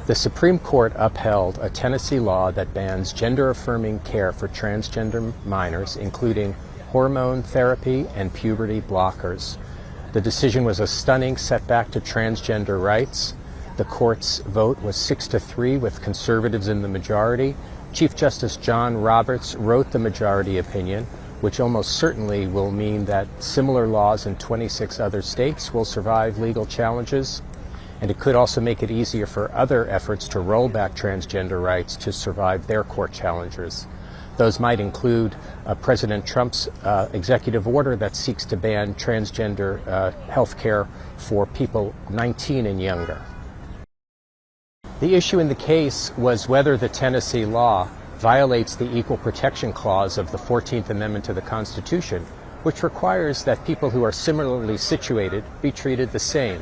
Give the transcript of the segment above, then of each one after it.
The Supreme Court upheld a Tennessee law that bans gender-affirming care for transgender minors, including hormone therapy and puberty blockers. The decision was a stunning setback to transgender rights. The court's vote was 6-3 with conservatives in the majority. Chief Justice John Roberts wrote the majority opinion, which almost certainly will mean that similar laws in 26 other states will survive legal challenges. And it could also make it easier for other efforts to roll back transgender rights to survive their court challenges. Those might include President Trump's executive order that seeks to ban transgender health care for people 19 and younger. The issue in the case was whether the Tennessee law violates the Equal Protection Clause of the 14th Amendment to the Constitution, which requires that people who are similarly situated be treated the same.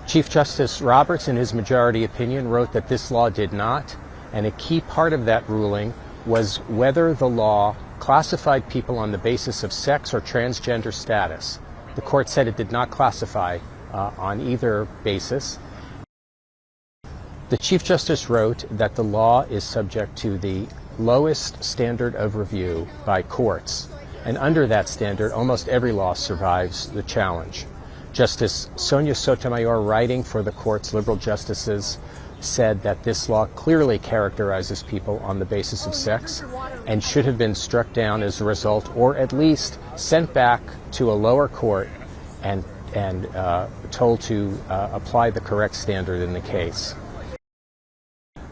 Chief Justice Roberts, in his majority opinion, wrote that this law did not, and a key part of that ruling was whether the law classified people on the basis of sex or transgender status. The court said it did not classify on either basis. The Chief Justice wrote that the law is subject to the lowest standard of review by courts, and under that standard, almost every law survives the challenge. Justice Sonia Sotomayor, writing for the court's liberal justices, said that this law clearly characterizes people on the basis of sex and should have been struck down as a result, or at least sent back to a lower court and told to apply the correct standard in the case.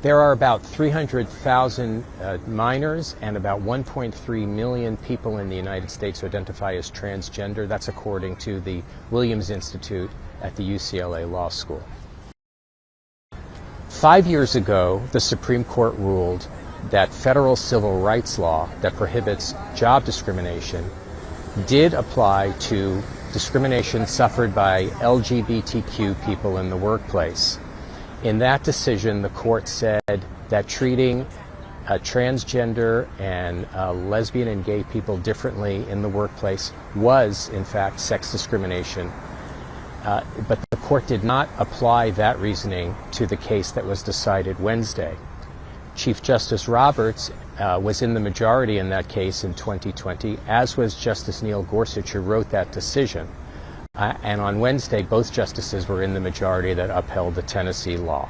There are about 300,000 minors and about 1.3 million people in the United States who identify as transgender. That's according to the Williams Institute at the UCLA Law School. 5 years ago, the Supreme Court ruled that federal civil rights law that prohibits job discrimination did apply to discrimination suffered by LGBTQ people in the workplace. In that decision, the court said that treating transgender and lesbian and gay people differently in the workplace was, in fact, sex discrimination. But the court did not apply that reasoning to the case that was decided Wednesday. Chief Justice Roberts was in the majority in that case in 2020, as was Justice Neil Gorsuch, who wrote that decision. And on Wednesday, both justices were in the majority that upheld the Tennessee law.